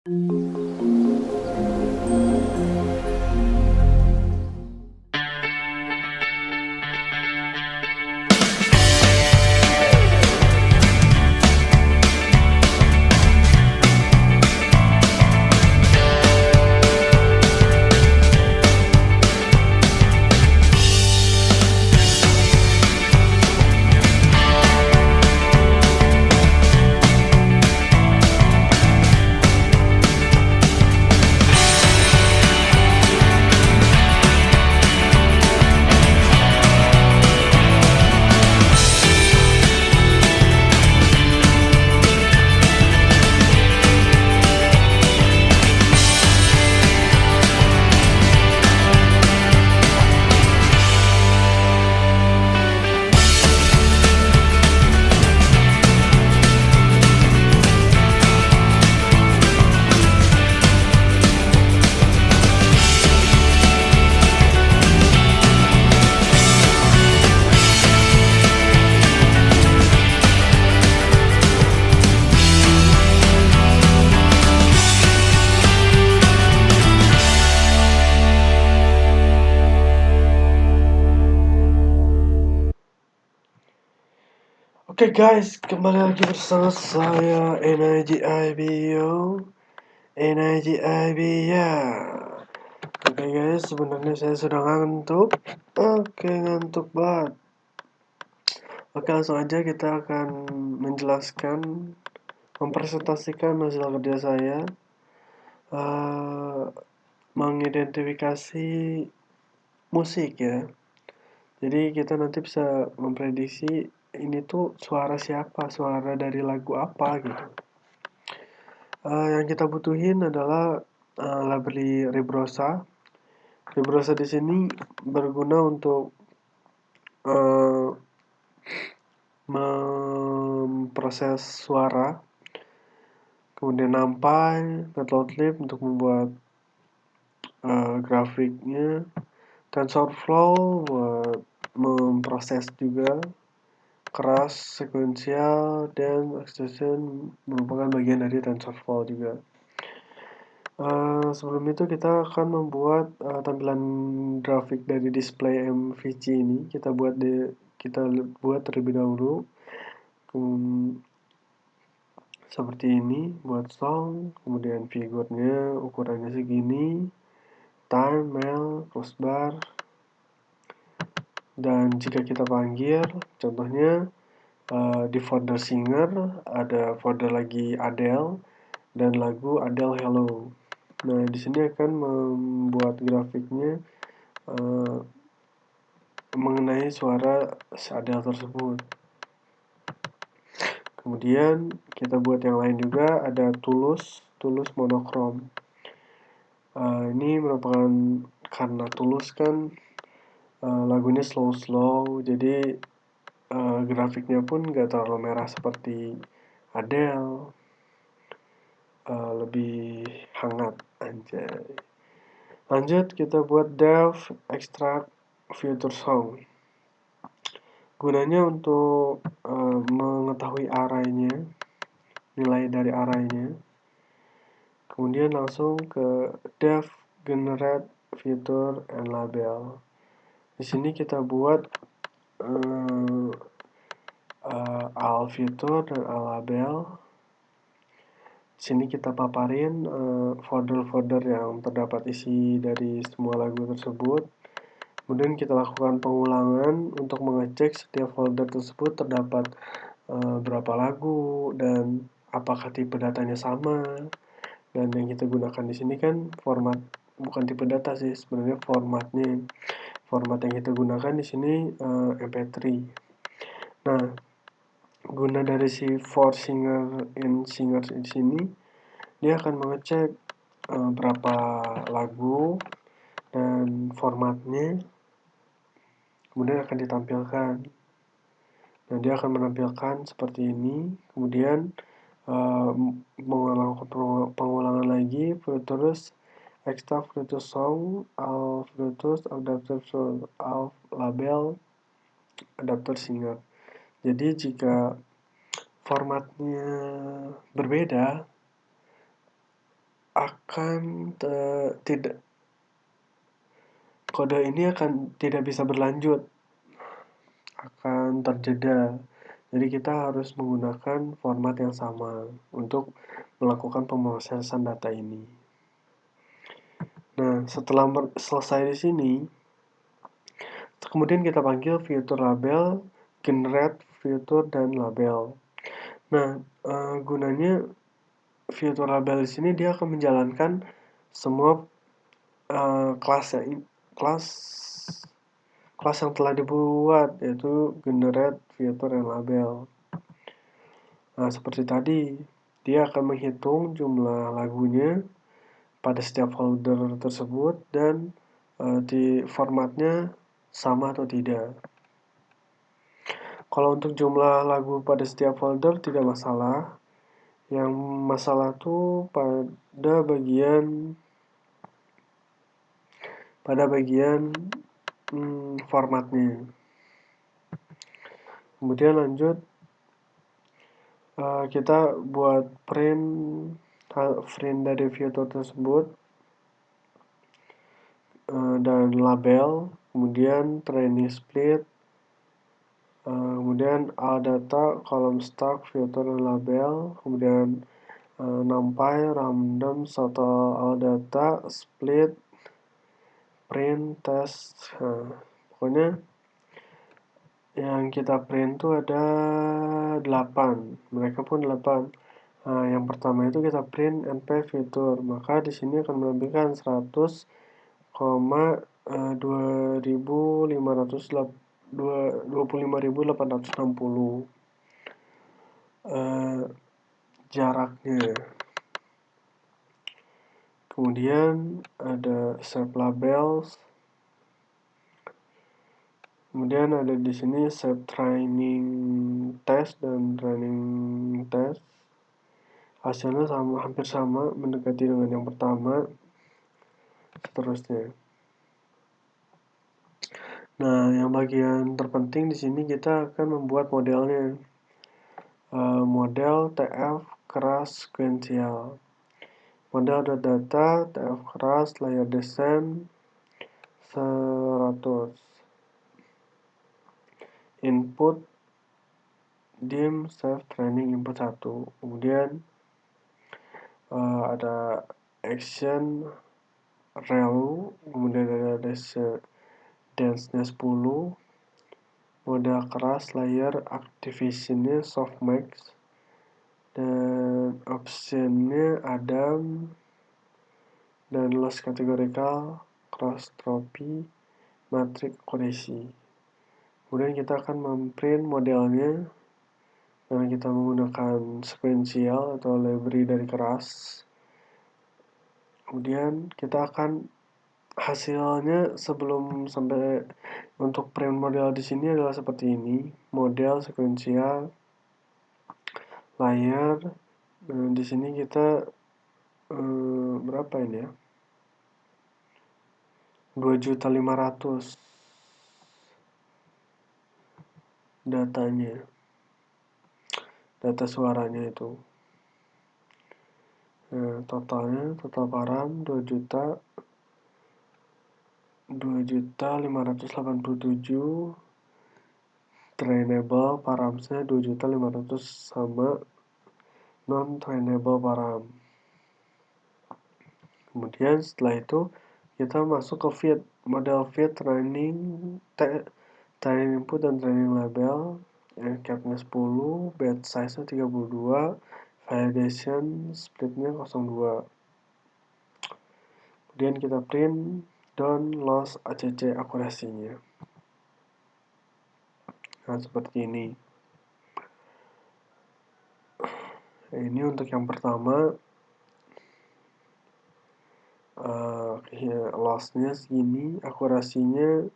Oke guys, kembali lagi bersama saya NIGIBO. Ya. Oke guys, sebenarnya saya sudah ngantuk. Oke, ngantuk banget. Oke, langsung aja kita akan mempresentasikan hasil kerja saya, mengidentifikasi musik ya. Jadi kita nanti bisa memprediksi ini tuh suara siapa, suara dari lagu apa gitu. Yang kita butuhin adalah library Rebrosa. Rebrosa di sini berguna untuk memproses suara, kemudian NumPy, Matplotlib untuk membuat grafiknya, TensorFlow buat memproses juga, keras, sekuensial, dan extension merupakan bagian dari TensorFlow juga. Sebelum itu kita akan membuat tampilan grafik dari display MVC ini. Kita buat terlebih dahulu. Seperti ini, buat song, kemudian figurnya ukurannya segini, time, mail, crossbar, dan jika kita panggil, contohnya di folder singer ada folder lagi Adele dan lagu Adele Hello. Nah, di sini akan membuat grafiknya mengenai suara Adele tersebut. Kemudian kita buat yang lain juga, ada Tulus monokrom. Ini merupakan karena Tulus kan lagunya slow, jadi grafiknya pun gak terlalu merah seperti Adele, lebih hangat anjay. Lanjut kita buat dev extract future song. Gunanya untuk mengetahui arraynya, nilai dari arraynya. Kemudian langsung ke dev generate feature and label. Di sini kita buat al feature dan al label. Di sini kita paparin folder-folder yang terdapat isi dari semua lagu tersebut. Kemudian kita lakukan pengulangan untuk mengecek setiap folder tersebut terdapat berapa lagu dan apakah tipe datanya sama. Dan yang kita gunakan di sini kan bukan tipe data sih, sebenarnya formatnya. Format yang kita gunakan di sini MP3. Nah, guna dari si for singer di sini, dia akan mengecek berapa lagu dan formatnya, kemudian akan ditampilkan. Nah, dia akan menampilkan seperti ini, kemudian melakukan pengulangan lagi, terus extract Bluetooth song, al Bluetooth, adapter al label, adapter singer. Jadi jika formatnya berbeda, akan tidak kode ini akan tidak bisa berlanjut, akan terjeda. Jadi kita harus menggunakan format yang sama untuk melakukan pemrosesan data ini. Nah, setelah selesai di sini, kemudian kita panggil fitur label, generate fitur dan label. Nah, gunanya fitur label di sini dia akan menjalankan semua kelas yang telah dibuat, yaitu generate, fitur, dan label. Nah, seperti tadi, dia akan menghitung jumlah lagunya pada setiap folder tersebut dan di formatnya sama atau tidak. Kalau untuk jumlah lagu pada setiap folder tidak masalah. Yang masalah tuh pada bagian formatnya. Kemudian lanjut, kita buat print dari fitur tersebut dan label, kemudian training split, kemudian all data, column stack, fitur dan label, kemudian numpy, random, total all data, split, print, test. Pokoknya yang kita print tuh ada 8, mereka pun 8. Nah, yang pertama itu kita print np fitur, maka di sini akan menampilkan 100,25.860 jaraknya. Kemudian ada save labels. Kemudian ada di sini save training test dan training test. Hasilnya hampir sama, mendekati dengan yang pertama. Seterusnya. Nah, yang bagian terpenting di sini kita akan membuat modelnya. Model TF keras sequential. Model.data TF keras layer descent 100. Input dim save training input 1. Kemudian ada action relu, kemudian ada dance-nya 10. Model keras layer activation-nya softmax, dan option-nya Adam, dan loss categorical, cross trophy, matrix accuracy. Kemudian kita akan memprint modelnya karena kita menggunakan sequential atau library dari keras. Kemudian kita akan hasilnya sebelum sampai untuk print model di sini adalah seperti ini: model sequential layer. Di sini kita berapa ini ya? 2.500.000 datanya, data suaranya itu. Totalnya, total param 2.587. Trainable paramsnya 2.500 sama non trainable param. Kemudian setelah itu kita masuk ke feed, model feed training input dan training label. Capnya 10, batch size-nya 32, validation splitnya 02. Kemudian kita print down loss ACC akurasinya. Nah, seperti ini. Ini untuk yang pertama, loss-nya segini, akurasinya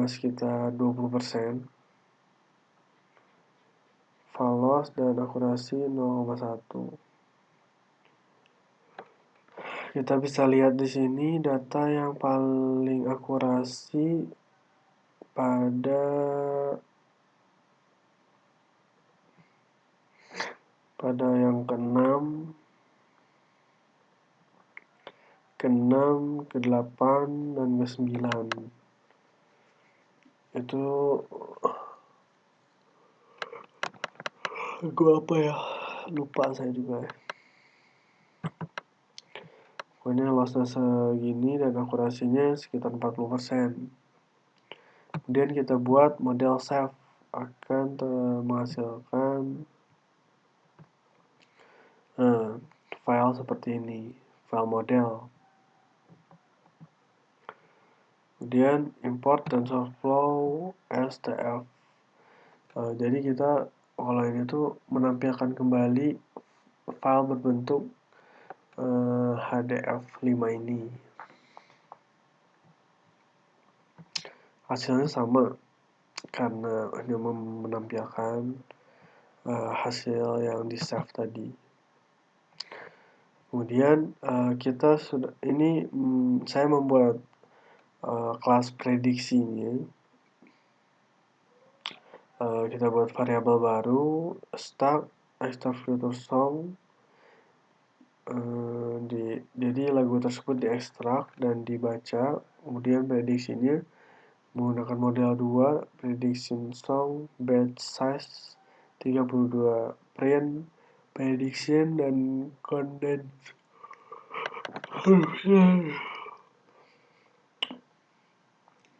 sekitar 20%. Loss dan akurasi 0,1. Kita bisa lihat di sini data yang paling akurasi pada yang ke-6 ke-6, ke-8, dan ke-9. Itu lagu apa ya? Lupa saya juga. Pokoknya lossnya segini dan akurasinya sekitar 40%. Kemudian kita buat model save, akan menghasilkan file seperti ini, file model. Kemudian import TensorFlow STF. Jadi kita kalau ini tuh menampilkan kembali file berbentuk HDF5 ini. Hasilnya sama karena hanya menampilkan hasil yang di save tadi. Kemudian kita sudah ini saya membuat kelas prediksinya. Kita buat variabel baru start filter song. Jadi lagu tersebut diekstrak dan dibaca. Kemudian prediksinya menggunakan model 2, prediction song, batch size 32, print, prediction, dan condense.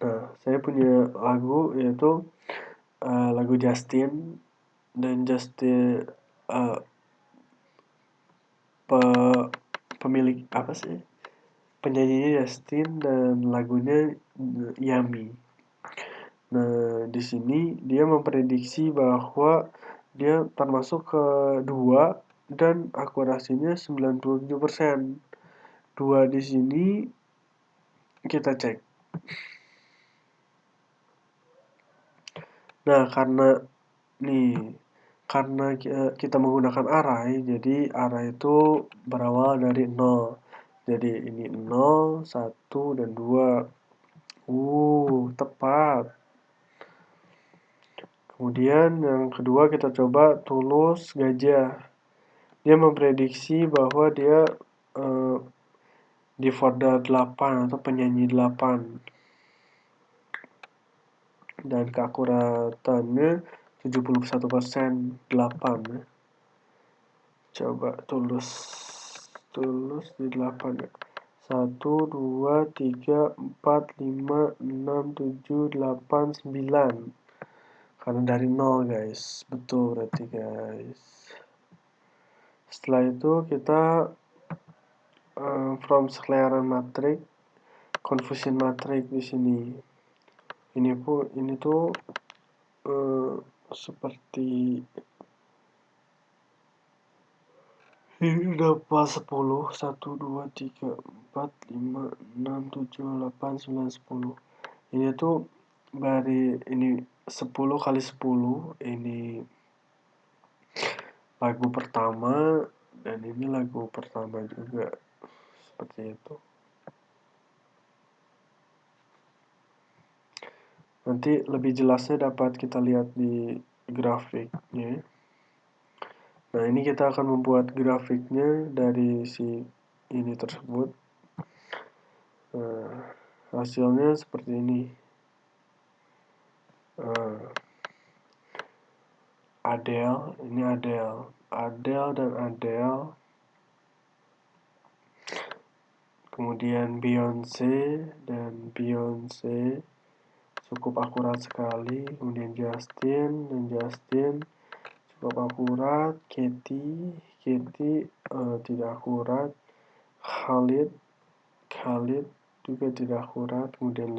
Nah, saya punya lagu yaitu lagu Justin, dan Justin pemilik apa sih? Penyanyinya Justin dan lagunya Yummy. Nah, di sini dia memprediksi bahwa dia termasuk ke 2 dan akurasinya 97%. 2 di sini kita cek. Nah, karena kita menggunakan array, jadi array itu berawal dari 0. Jadi ini 0, 1, dan 2. Tepat. Kemudian yang kedua kita coba Tulus Gajah. Dia memprediksi bahwa dia di folder 8 atau penyanyi 8. Dan keakuratannya 71%, 8. Coba Tulus di 8 ya. 1, 2, 3, 4, 5, 6, 7, 8, 9. Karena dari 0 guys, betul berarti guys. Setelah itu kita from scalaran matrix, confusion matrix di sini. Ini tuh seperti ini dapat 10, 1, 2, 3, 4, 5, 6, 7, 8, 9, 10. Ini tuh dari ini 10 kali 10, ini lagu pertama, dan ini lagu pertama juga, seperti itu. Nanti lebih jelasnya dapat kita lihat di grafiknya. Nah, ini kita akan membuat grafiknya dari si ini tersebut. Hasilnya seperti ini. Adele, ini Adele dan Adele. Kemudian Beyonce dan Beyonce, cukup akurat sekali. Kemudian Justin dan Justin, cukup akurat. Katy tidak akurat. Khalid juga tidak akurat. Kemudian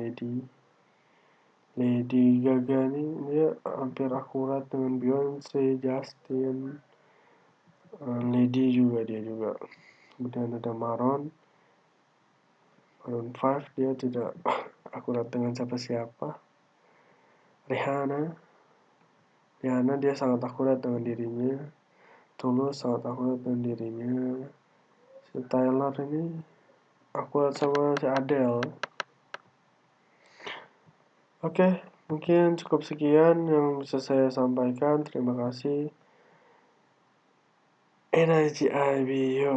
Lady Gaga ini dia hampir akurat dengan Beyonce, Justin, Lady juga dia juga. Kemudian ada Maroon 5, dia tidak akurat dengan siapa-siapa. Rihanna dia sangat akurat dengan dirinya. Tulus sangat akurat dengan dirinya. Si Tyler ini akurat sama si Adele. Oke, mungkin cukup sekian yang bisa saya sampaikan. Terima kasih. NIGIBU.